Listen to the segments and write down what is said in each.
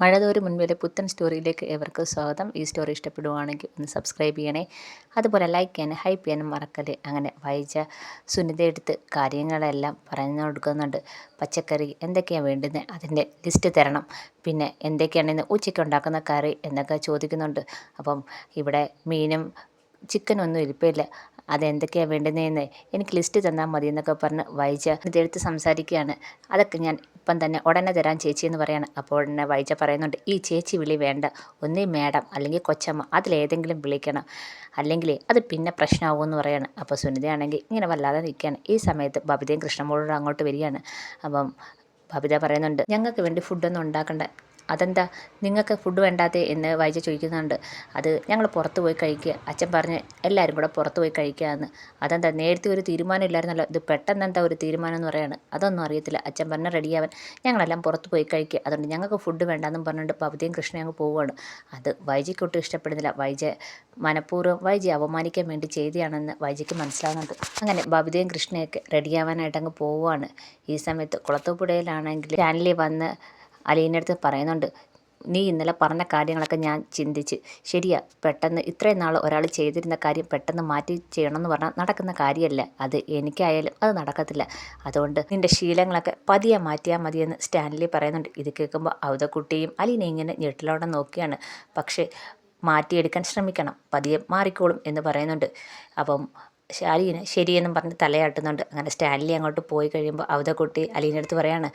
മഴതോരും മുൻപിലെ പുത്തൻ സ്റ്റോറിയിലേക്ക് ഏവർക്കും സ്വാഗതം. ഈ സ്റ്റോറി ഇഷ്ടപ്പെടുവാണെങ്കിൽ ഒന്ന് സബ്സ്ക്രൈബ് ചെയ്യണേ. അതുപോലെ ലൈക്ക് ചെയ്യാനും ഹൈപ്പ് ചെയ്യാനും മറക്കല്ലേ. അങ്ങനെ വായിച്ച സുനിതയെടുത്ത് കാര്യങ്ങളെല്ലാം പറഞ്ഞു കൊടുക്കുന്നുണ്ട്. പച്ചക്കറി എന്തൊക്കെയാണ് വേണ്ടുന്നത്, അതിൻ്റെ ലിസ്റ്റ് തരണം. പിന്നെ എന്തൊക്കെയാണ് ഇന്ന് ഉച്ചയ്ക്ക് ഉണ്ടാക്കുന്ന കറി എന്നൊക്കെ ചോദിക്കുന്നുണ്ട്. അപ്പം ഇവിടെ മീനും ചിക്കനൊന്നും ഇരിപ്പില്ല, അതെന്തൊക്കെയാണ് വേണ്ടുന്നതെന്ന് എനിക്ക് ലിസ്റ്റ് തന്നാൽ മതി എന്നൊക്കെ പറഞ്ഞ് വൈജ ഇതെടുത്ത് സംസാരിക്കുകയാണ്. അതൊക്കെ ഞാൻ ഇപ്പം തന്നെ ഉടനെ തരാൻ ചേച്ചി എന്ന് പറയാണ്. അപ്പോൾ ഉടനെ വൈജ പറയുന്നുണ്ട്, ഈ ചേച്ചി വിളി വേണ്ട, ഒന്നീ മേഡം അല്ലെങ്കിൽ കൊച്ചമ്മ അതിലേതെങ്കിലും വിളിക്കണം, അല്ലെങ്കിൽ അത് പിന്നെ പ്രശ്നമാകുമെന്ന് പറയാണ്. അപ്പോൾ സുനിതയാണെങ്കിൽ ഇങ്ങനെ വല്ലാതെ നിൽക്കുകയാണ്. ഈ സമയത്ത് ബബിതയും കൃഷ്ണമോളോട് അങ്ങോട്ട് വരികയാണ്. അപ്പം ബബിത പറയുന്നുണ്ട്, ഞങ്ങൾക്ക് വേണ്ടി ഫുഡൊന്നും ഉണ്ടാക്കണ്ട. അതെന്താ നിങ്ങൾക്ക് ഫുഡ് വേണ്ടാത്തേ എന്ന് വൈജ ചോദിക്കുന്നുണ്ട്. അത് ഞങ്ങൾ പുറത്ത് പോയി കഴിക്കുക, അച്ഛൻ പറഞ്ഞ് എല്ലാവരും കൂടെ പുറത്ത് പോയി കഴിക്കാമെന്ന്. അതെന്താ നേരത്തെ ഒരു തീരുമാനം ഇല്ലായിരുന്നല്ലോ, ഇത് പെട്ടെന്ന് എന്താ ഒരു തീരുമാനം എന്ന് പറയാണ്. അതൊന്നും അറിയത്തില്ല, അച്ഛൻ പറഞ്ഞ റെഡിയാവാൻ ഞങ്ങളെല്ലാം പുറത്ത് പോയി കഴിക്കുക, അതുകൊണ്ട് ഞങ്ങൾക്ക് ഫുഡ് വേണ്ടാന്നും പറഞ്ഞിട്ട് ബബിതയും കൃഷ്ണയും അങ്ങ് പോവുകയാണ്. അത് വൈജയ്ക്കൊട്ടും ഇഷ്ടപ്പെടുന്നില്ല. വൈജ മനഃപൂർവ്വം വൈജയെ അപമാനിക്കാൻ വേണ്ടി ചെയ്തതാണെന്ന് വൈജയ്ക്ക് മനസ്സിലാകുന്നുണ്ട്. അങ്ങനെ ബബിതയും കൃഷ്ണയൊക്കെ റെഡിയാവാനായിട്ട് അങ്ങ് പോവുകയാണ്. ഈ സമയത്ത് കുളത്തൂപ്പുഴയിലാണെങ്കിൽ ചാനലിൽ വന്ന് അലീൻ്റെ അടുത്ത് പറയുന്നുണ്ട്, നീ ഇന്നലെ പറഞ്ഞ കാര്യങ്ങളൊക്കെ ഞാൻ ചിന്തിച്ച് ശരിയാ, പെട്ടെന്ന് ഇത്രയും നാൾ ഒരാൾ ചെയ്തിരുന്ന കാര്യം പെട്ടെന്ന് മാറ്റി ചെയ്യണമെന്ന് പറഞ്ഞാൽ നടക്കുന്ന കാര്യമല്ല, അത് എനിക്കായാലും അത് നടക്കത്തില്ല. അതുകൊണ്ട് നിൻ്റെ ശീലങ്ങളൊക്കെ പതിയെ മാറ്റിയാൽ മതിയെന്ന് സ്റ്റാൻലി പറയുന്നുണ്ട്. ഇത് കേൾക്കുമ്പോൾ അവതക്കുട്ടിയും അലീനെ ഇങ്ങനെ ഞെട്ടിലോടെ നോക്കിയാണ്. പക്ഷേ മാറ്റിയെടുക്കാൻ ശ്രമിക്കണം, പതിയെ മാറിക്കോളും എന്ന് പറയുന്നുണ്ട്. അപ്പം അലീന ശരിയെന്നും പറഞ്ഞ് തലയാട്ടുന്നുണ്ട്. അങ്ങനെ സ്റ്റാൻലി അങ്ങോട്ട് പോയി കഴിയുമ്പോൾ അവതക്കുട്ടി അലീൻ്റെ അടുത്ത് പറയാണ്,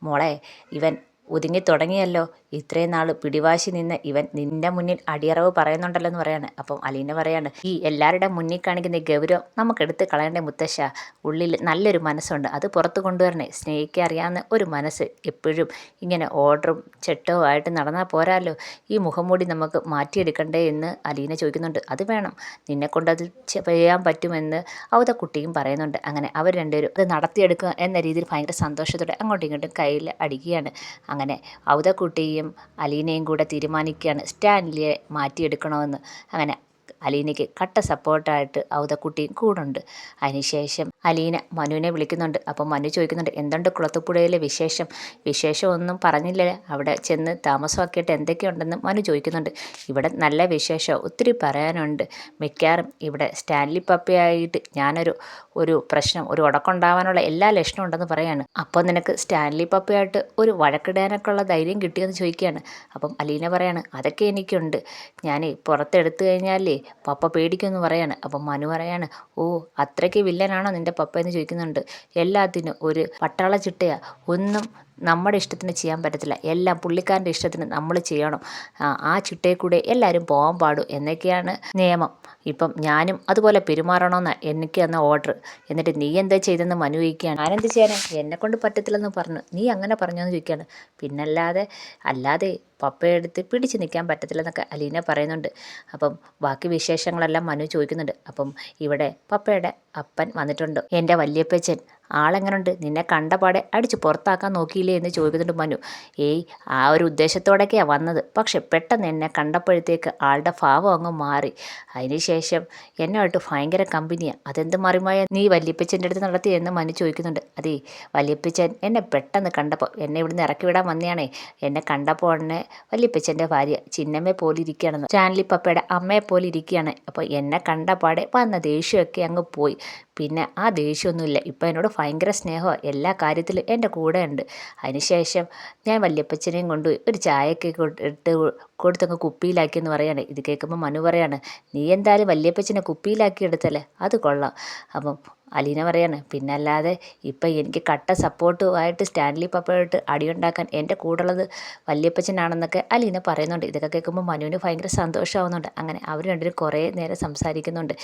മോളെ ഇവൻ ഒതുങ്ങി തുടങ്ങിയല്ലോ, ഇത്രയും നാൾ പിടിവാശി നിന്ന് ഇവൻ നിൻ്റെ മുന്നിൽ അടിയറവ് പറയുന്നുണ്ടല്ലോ എന്ന് പറയാണ്. അപ്പം അലീന പറയാണ്, ഈ എല്ലാവരുടെ മുന്നിൽ കാണിക്കുന്ന ഈ ഗൗരവം നമുക്കെടുത്ത് കളയേണ്ട മുത്തശ്ശ, ഉള്ളിൽ നല്ലൊരു മനസ്സുണ്ട്, അത് പുറത്ത് കൊണ്ടുവരണേ. സ്നേഹിക്കാൻ അറിയാവുന്ന ഒരു മനസ്സ് എപ്പോഴും ഇങ്ങനെ ഓർഡറും ചെട്ടവും ആയിട്ട് നടന്നാൽ പോരാല്ലോ, ഈ മുഖംമൂടി നമുക്ക് മാറ്റിയെടുക്കണ്ടേ എന്ന് അലീന ചോദിക്കുന്നുണ്ട്. അത് വേണം, നിന്നെക്കൊണ്ടത് ചെയ്യാൻ പറ്റുമെന്ന് അവതക്കുട്ടിയും പറയുന്നുണ്ട്. അങ്ങനെ അവർ രണ്ടുപേരും അത് നടത്തിയെടുക്കുക എന്ന രീതിയിൽ ഭയങ്കര സന്തോഷത്തോടെ അങ്ങോട്ടും ഇങ്ങോട്ടും കയ്യിൽ അടിക്കുകയാണ്. അങ്ങനെ അവതക്കുട്ടിയും അലീനയും കൂടെ തീരുമാനിക്കുകയാണ് സ്റ്റാൻലിയെ മാറ്റിയെടുക്കണമെന്ന്. അങ്ങനെ അലീനയ്ക്ക് കട്ട സപ്പോർട്ടായിട്ട് അവതക്കുട്ടിയും കൂടുണ്ട്. അതിനുശേഷം അലീന മനുവിനെ വിളിക്കുന്നുണ്ട്. അപ്പം മനു ചോദിക്കുന്നുണ്ട്, എന്തുണ്ട് കുളത്തുപുഴയിലെ വിശേഷം? വിശേഷമൊന്നും പറഞ്ഞില്ലേ, അവിടെ ചെന്ന് താമസമാക്കിയിട്ട് എന്തൊക്കെയുണ്ടെന്ന് മനു ചോദിക്കുന്നുണ്ട്. ഇവിടെ നല്ല വിശേഷം, ഒത്തിരി പറയാനുണ്ട്. മിക്കവാറും ഇവിടെ സ്റ്റാൻലി പപ്പയായിട്ട് ഒരു പ്രശ്നം, ഒരു ഉടക്കുണ്ടാവാനുള്ള എല്ലാ ലക്ഷണവും ഉണ്ടെന്ന് പറയാണ്. അപ്പോൾ നിനക്ക് സ്റ്റാൻലി പപ്പയായിട്ട് ഒരു വഴക്കിടാനൊക്കെ ഉള്ള ധൈര്യം കിട്ടിയെന്ന് ചോദിക്കുകയാണ്. അപ്പം അലീന പറയാണ്, അതൊക്കെ എനിക്കുണ്ട്, ഞാൻ പുറത്തെടുത്തു കഴിഞ്ഞാലേ പപ്പ പേടിക്കുമെന്ന് പറയാണ്. അപ്പം മനു പറയാണ്, ഓ അത്രയ്ക്ക് വില്ലനാണോ നിൻ്റെ പപ്പ എന്ന് ചോദിക്കുന്നുണ്ട്. എല്ലാത്തിനും ഒരു പട്ടാള ചിട്ടയാ, ഒന്നും നമ്മുടെ ഇഷ്ടത്തിന് ചെയ്യാൻ പറ്റത്തില്ല, എല്ലാം പുള്ളിക്കാരൻ്റെ ഇഷ്ടത്തിന് നമ്മൾ ചെയ്യണം, ആ ചിട്ടയിൽ കൂടെ എല്ലാവരും പോകാൻ പാടും എന്നൊക്കെയാണ് നിയമം. ഇപ്പം ഞാനും അതുപോലെ പെരുമാറണമെന്നാണ് എനിക്ക് തന്ന ഓർഡർ. എന്നിട്ട് നീ എന്താ ചെയ്തെന്ന് മനു ചോദിക്കുകയാണ്. ഞാനെന്ത് ചെയ്യാനാ, എന്നെക്കൊണ്ട് പറ്റത്തില്ലെന്ന് പറഞ്ഞു, നീ അങ്ങനെ പറഞ്ഞോന്ന് ചോദിക്കുകയാണ്. അല്ലാതെ പപ്പയെടുത്ത് പിടിച്ച് നിൽക്കാൻ പറ്റത്തില്ലെന്നൊക്കെ അലീന പറയുന്നുണ്ട്. അപ്പം ബാക്കി വിശേഷങ്ങളെല്ലാം മനു ചോദിക്കുന്നുണ്ട്. അപ്പം ഇവിടെ പപ്പയുടെ അപ്പൻ വന്നിട്ടുണ്ട്, എൻ്റെ വല്യപ്പച്ചൻ. ആളെങ്ങനുണ്ട്, നിന്നെ കണ്ടപാടെ അടിച്ച് പുറത്താക്കാൻ നോക്കിയില്ലേ എന്ന് ചോദിക്കുന്നുണ്ട് മനു. ഏയ് ആ ഒരു ഉദ്ദേശത്തോടൊക്കെയാണ് വന്നത്, പക്ഷെ പെട്ടെന്ന് എന്നെ കണ്ടപ്പോഴത്തേക്ക് ആളുടെ ഭാവം അങ്ങ് മാറി. അതിനുശേഷം എന്നുമായിട്ട് ഭയങ്കര കമ്പനിയാണ്. അതെന്ത് മറിമായ നീ വല്യപ്പച്ചൻ്റെ അടുത്ത് നടത്തിയെന്ന് മനു ചോദിക്കുന്നുണ്ട്. അതേ വല്യപ്പച്ചൻ എന്നെ പെട്ടെന്ന് കണ്ടപ്പോൾ, എന്നെ ഇവിടുന്ന് ഇറക്കി വിടാൻ വന്നതാണേ, എന്നെ കണ്ടപ്പോൾ ഉടനെ വല്യപ്പച്ചൻ്റെ ഭാര്യ ചിന്നമ്മയെ പോലെ ഇരിക്കുകയാണെന്ന്, സ്റ്റാൻലി പപ്പയുടെ അമ്മയെ പോലെ ഇരിക്കുകയാണ്. അപ്പോൾ എന്നെ കണ്ടപാടെ വന്ന ദേഷ്യമൊക്കെ അങ്ങ് പോയി. പിന്നെ ആ ദേഷ്യമൊന്നുമില്ല, ഇപ്പം എന്നോട് ഭയങ്കര സ്നേഹമാണ്, എല്ലാ കാര്യത്തിലും എൻ്റെ കൂടെ ഉണ്ട്. അതിനുശേഷം ഞാൻ വല്യപ്പച്ചനെയും കൊണ്ടുപോയി ഒരു ചായയൊക്കെ ഇട്ട് കൊടുത്തങ്ങ് കുപ്പിയിലാക്കിയെന്ന് പറയാണ്. ഇത് കേൾക്കുമ്പോൾ മനു പറയാണ്, നീ എന്തായാലും വല്യപ്പച്ചനെ കുപ്പിയിലാക്കി എടുത്തല്ലേ, അത് കൊള്ളാം. അപ്പം അലീന പറയാണ്, പിന്നല്ലാതെ ഇപ്പം എനിക്ക് കട്ട സപ്പോർട്ടുമായിട്ട് സ്റ്റാൻലി പപ്പയായിട്ട് അടിയുണ്ടാക്കാൻ എൻ്റെ കൂടുള്ളത് വല്യപ്പച്ചനാണെന്നൊക്കെ അലീന പറയുന്നുണ്ട്. ഇതൊക്കെ കേൾക്കുമ്പോൾ മനുവിന് ഭയങ്കര സന്തോഷമാവുന്നുണ്ട്. അങ്ങനെ അവർ രണ്ടുപേരും കുറേ നേരം സംസാരിക്കുന്നുണ്ട്.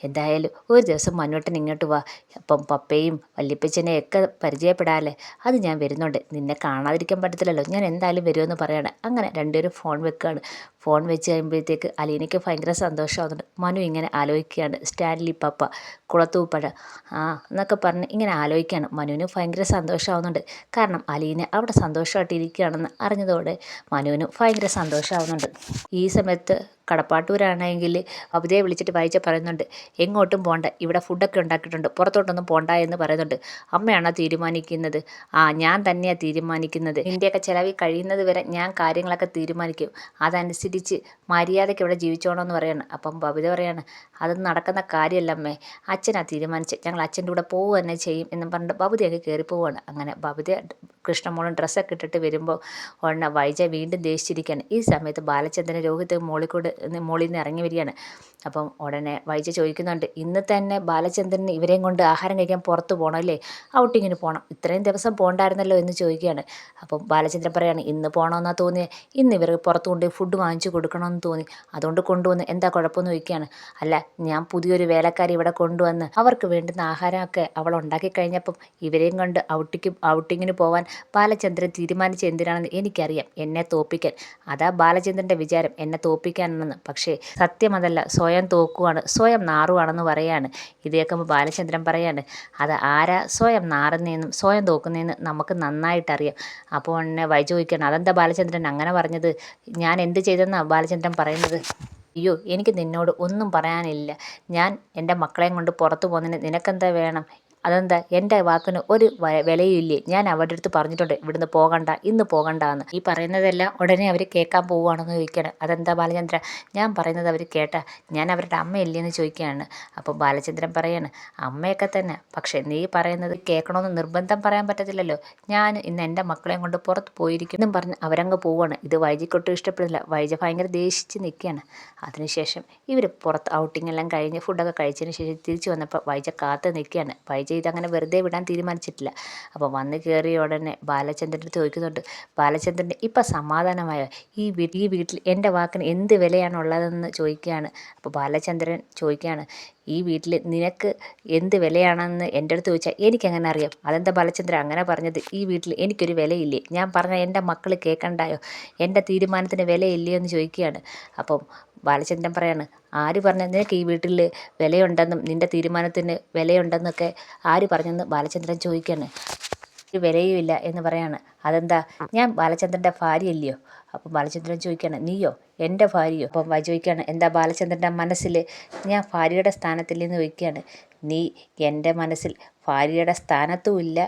എന്തായാലും ഒരു ദിവസം മനുവേട്ടൻ ഇങ്ങോട്ട് വാ, അപ്പം പപ്പയും വല്യപ്പച്ചനെയൊക്കെ പരിചയപ്പെടാമല്ലേ. അത് ഞാൻ വരുന്നുണ്ട്, നിന്നെ കാണാതിരിക്കാൻ പറ്റത്തില്ലല്ലോ, ഞാൻ എന്തായാലും വരുമെന്ന് പറയാണ്. അങ്ങനെ രണ്ടുപേരും ഫോൺ വെക്കുകയാണ്. ഫോൺ വെച്ച് കഴിയുമ്പോഴത്തേക്ക് അലീനയ്ക്ക് ഭയങ്കര സന്തോഷമാകുന്നുണ്ട്. മനു ഇങ്ങനെ ആലോചിക്കുകയാണ്, സ്റ്റാൻലി പപ്പ, കുളത്തൂപ്പഴ എന്നൊക്കെ പറഞ്ഞ് ഇങ്ങനെ ആലോചിക്കുകയാണ്. മനുവിന് ഭയങ്കര സന്തോഷമാകുന്നുണ്ട്. കാരണം അലീന അവിടെ സന്തോഷമായിട്ട് ഇരിക്കുകയാണെന്ന് അറിഞ്ഞതോടെ മനുവിന് ഭയങ്കര സന്തോഷമാകുന്നുണ്ട്. ഈ സമയത്ത് കടപ്പാട്ടൂരാണെങ്കിൽ അവധിയെ വിളിച്ചിട്ട് വായിച്ച പറയുന്നുണ്ട്, എങ്ങോട്ടും പോണ്ട, ഇവിടെ ഫുഡൊക്കെ ഉണ്ടാക്കിയിട്ടുണ്ട്, പുറത്തോട്ടൊന്നും പോണ്ട എന്ന് പറയുന്നുണ്ട്. അമ്മയാണോ തീരുമാനിക്കുന്നത്? ഞാൻ തന്നെയാണ് തീരുമാനിക്കുന്നത്. നിൻ്റെയൊക്കെ ചിലവിൽ കഴിയുന്നത് വരെ ഞാൻ കാര്യങ്ങളൊക്കെ തീരുമാനിക്കും. അതനുസരിച്ച് മര്യാദയ്ക്ക് ഇവിടെ ജീവിച്ചോണമെന്ന് പറയാണ്. അപ്പം ബബിത പറയാണ്, അതൊന്നും നടക്കുന്ന കാര്യമല്ല അമ്മേ, അച്ഛനാ തീരുമാനിച്ചത്, ഞങ്ങൾ അച്ഛൻ്റെ കൂടെ പോവുക തന്നെ ചെയ്യും എന്നും പറഞ്ഞിട്ട് ബബിതയൊക്കെ കയറി പോവുകയാണ്. അങ്ങനെ ബബിത കൃഷ്ണമോളും ഡ്രസ്സൊക്കെ ഇട്ടിട്ട് വരുമ്പോൾ ഉടനെ വൈജ വീണ്ടും ദേഷിച്ചിരിക്കുകയാണ്. ഈ സമയത്ത് ബാലചന്ദ്രൻ രോഹിത് മോളിൽ നിന്ന് ഇറങ്ങി വരികയാണ്. അപ്പം ഉടനെ വൈജ ചോദിക്കുന്നുണ്ട്, ഇന്ന് തന്നെ ബാലചന്ദ്രന് ഇവരെയും കൊണ്ട് ആഹാരം കഴിക്കാൻ പുറത്ത് പോകണം അല്ലേ, ഔട്ടിങ്ങിന് പോകണം, ഇത്രയും ദിവസം പോകണ്ടായിരുന്നല്ലോ എന്ന് ചോദിക്കുകയാണ്. അപ്പം ബാലചന്ദ്രൻ പറയാണ്, ഇന്ന് പോകണമെന്നാണ് തോന്നിയത്, ഇന്ന് ഇവർ പുറത്ത് കൊണ്ട് ഫുഡ് വാങ്ങിച്ചു കൊടുക്കണമെന്ന് തോന്നി, അതുകൊണ്ട് കൊണ്ടുവന്ന്, എന്താ കുഴപ്പമെന്ന് ചോദിക്കുകയാണ്. അല്ല, ഞാൻ പുതിയൊരു വേലക്കാരി ഇവിടെ കൊണ്ടുവന്ന് അവർക്ക് വേണ്ടുന്ന ആഹാരമൊക്കെ അവൾ ഉണ്ടാക്കി കഴിഞ്ഞപ്പം ഇവരെയും കൊണ്ട് ഔട്ടിങ്ങിന് പോവാൻ ബാലചന്ദ്രൻ തീരുമാനിച്ച എന്തിനാണെന്ന് എനിക്കറിയാം, എന്നെ തോപ്പിക്കാൻ. അതാ ബാലചന്ദ്രൻ്റെ വിചാരം, എന്നെ തോപ്പിക്കാനാണെന്ന്. പക്ഷേ സത്യം അതല്ല, സ്വയം തോക്കുവാണ്, സ്വയം നാറുവാണെന്ന് പറയാണ്. ഇത് കേൾക്കുമ്പോൾ ബാലചന്ദ്രൻ പറയാണ്, അത് ആരാ സ്വയം നാറുന്നതെന്നും സ്വയം തോക്കുന്നതെന്ന് നമുക്ക് നന്നായിട്ടറിയാം. അപ്പോൾ എന്നെ വൈജ ചോദിക്കുകയാണ്, അതെന്താ ബാലചന്ദ്രൻ അങ്ങനെ പറഞ്ഞത്, ഞാൻ എന്ത് ചെയ്തെന്നാണ് ബാലചന്ദ്രൻ പറയുന്നത്? അയ്യോ, എനിക്ക് നിന്നോട് ഒന്നും പറയാനില്ല. ഞാൻ എൻ്റെ മക്കളെയും കൊണ്ട് പുറത്തു പോകുന്നതിന് നിനക്കെന്താ വേണം? അതെന്താ, എൻ്റെ വാക്കിന് ഒരു വിലയില്ലേ? ഞാൻ അവരുടെ അടുത്ത് പറഞ്ഞിട്ടുണ്ട്, ഇവിടുന്ന് പോകണ്ട, ഇന്ന് പോകണ്ട എന്ന്. ഈ പറയുന്നതെല്ലാം ഉടനെ അവർ കേൾക്കാൻ പോവുകയാണെന്ന് ചോദിക്കുകയാണ്. അതെന്താ ബാലചന്ദ്ര, ഞാൻ പറയുന്നത് അവർ കേട്ടാ ഞാൻ അവരുടെ അമ്മയല്ലേന്ന് ചോദിക്കുകയാണ്. അപ്പോൾ ബാലചന്ദ്രൻ പറയാണ്, അമ്മയൊക്കെ തന്നെ, പക്ഷേ നീ പറയുന്നത് കേൾക്കണമെന്ന് നിർബന്ധം പറയാൻ പറ്റത്തില്ലല്ലോ. ഞാൻ ഇന്ന് എൻ്റെ മക്കളെയും കൊണ്ട് പുറത്ത് പോയിരിക്കും എന്നും പറഞ്ഞ് അവരങ്ങ് പോവുകയാണ്. ഇത് വൈജയ്ക്കൊട്ടും ഇഷ്ടപ്പെടുന്നില്ല. വൈജ ഭയങ്കര ദേഷിച്ച് നിൽക്കുകയാണ്. അതിനുശേഷം ഇവർ പുറത്ത് ഔട്ടിംഗ് എല്ലാം കഴിഞ്ഞ് ഫുഡൊക്കെ കഴിച്ചതിന് ശേഷം തിരിച്ചു വന്നപ്പോൾ വൈജ കാത്ത് നിൽക്കുകയാണ്. വൈജ ഇതങ്ങനെ വെറുതെ വിടാൻ തീരുമാനിച്ചിട്ടില്ല. അപ്പോൾ വന്ന് കയറിയ ഉടനെ ബാലചന്ദ്രൻ്റെ അടുത്ത് ചോദിക്കുന്നുണ്ട്, ബാലചന്ദ്രന് ഇപ്പം സമാധാനമായോ? ഈ വീട്ടിൽ എൻ്റെ വാക്കിന് എന്ത് വിലയാണുള്ളതെന്ന് ചോദിക്കുകയാണ്. അപ്പോൾ ബാലചന്ദ്രൻ ചോദിക്കുകയാണ്, ഈ വീട്ടിൽ നിനക്ക് എന്ത് വിലയാണെന്ന് എൻ്റെ അടുത്ത് ചോദിച്ചാൽ എനിക്കെങ്ങനെ അറിയാം? അതെന്താ ബാലചന്ദ്രൻ അങ്ങനെ പറഞ്ഞത്? ഈ വീട്ടിൽ എനിക്കൊരു വിലയില്ലേ? ഞാൻ പറഞ്ഞ എൻ്റെ മക്കൾ കേൾക്കണ്ടായോ? എൻ്റെ തീരുമാനത്തിന് വിലയില്ലയോ എന്ന് ചോദിക്കുകയാണ്. അപ്പം ബാലചന്ദ്രൻ പറയാണ്, ആര് പറഞ്ഞു നിനക്ക് ഈ വീട്ടിൽ വിലയുണ്ടെന്നും നിൻ്റെ തീരുമാനത്തിന് വിലയുണ്ടെന്നൊക്കെ ആര് പറഞ്ഞെന്ന് ബാലചന്ദ്രൻ ചോദിക്കുകയാണ്. ഒരു വിലയുമില്ല എന്ന് പറയാണ്. അതെന്താ, ഞാൻ ബാലചന്ദ്രൻ്റെ ഭാര്യയല്ലയോ? അപ്പം ബാലചന്ദ്രൻ ചോദിക്കുകയാണ്, നീയോ എൻ്റെ ഭാര്യയോ? അപ്പം വൈജ ചോദിക്കുകയാണ്, എന്താ ബാലചന്ദ്രൻ്റെ മനസ്സിൽ ഞാൻ ഭാര്യയുടെ സ്ഥാനത്തില്ലെന്ന് ചോദിക്കുകയാണ്. നീ എൻ്റെ മനസ്സിൽ ഭാര്യയുടെ സ്ഥാനത്തുമില്ല,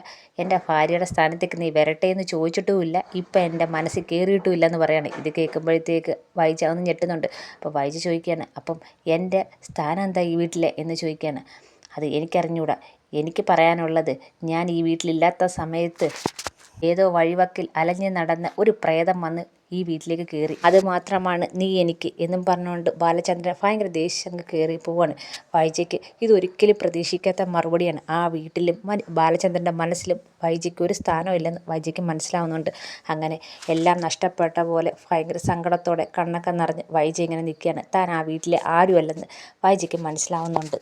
എൻ്റെ ഭാര്യയുടെ സ്ഥാനത്തേക്ക് നീ വരട്ടെ എന്ന് ചോദിച്ചിട്ടുമില്ല, ഇപ്പം എൻ്റെ മനസ്സിൽ കയറിയിട്ടുമില്ല എന്ന് പറയാണ്. ഇത് കേൾക്കുമ്പോഴത്തേക്ക് വൈജ ഒന്ന് ഞെട്ടുന്നുണ്ട്. അപ്പോൾ വൈജ ചോദിക്കുകയാണ്, അപ്പം എൻ്റെ സ്ഥാനം എന്താ ഈ വീട്ടിലെ എന്ന് ചോദിക്കുകയാണ്. അത് എനിക്കറിഞ്ഞൂടാ. എനിക്ക് പറയാനുള്ളത്, ഞാൻ ഈ വീട്ടിലില്ലാത്ത സമയത്ത് ഏതോ വഴിവക്കിൽ അലഞ്ഞ് നടന്ന ഒരു പ്രേതം വന്ന് ഈ വീട്ടിലേക്ക് കയറി, അത് മാത്രമാണ് നീ എനിക്ക് എന്നും പറഞ്ഞുകൊണ്ട് ബാലചന്ദ്രൻ ഭയങ്കര ദേഷ്യം കയറി പോവാണ്. വൈജയ്ക്ക് ഇതൊരിക്കലും പ്രതീക്ഷിക്കാത്ത മറുപടിയാണ്. ആ വീട്ടിലും ബാലചന്ദ്രൻ്റെ മനസ്സിലും വൈജയ്ക്ക് ഒരു സ്ഥാനമില്ലെന്ന് വൈജയ്ക്ക് മനസ്സിലാവുന്നുണ്ട്. അങ്ങനെ എല്ലാം നഷ്ടപ്പെട്ട പോലെ ഭയങ്കര സങ്കടത്തോടെ കണ്ണൊക്കെ നിറഞ്ഞ് വൈജ ഇങ്ങനെ നിൽക്കുകയാണ്. താൻ ആ വീട്ടിലെ ആരുമല്ലെന്ന് വൈജയ്ക്ക് മനസ്സിലാവുന്നുണ്ട്.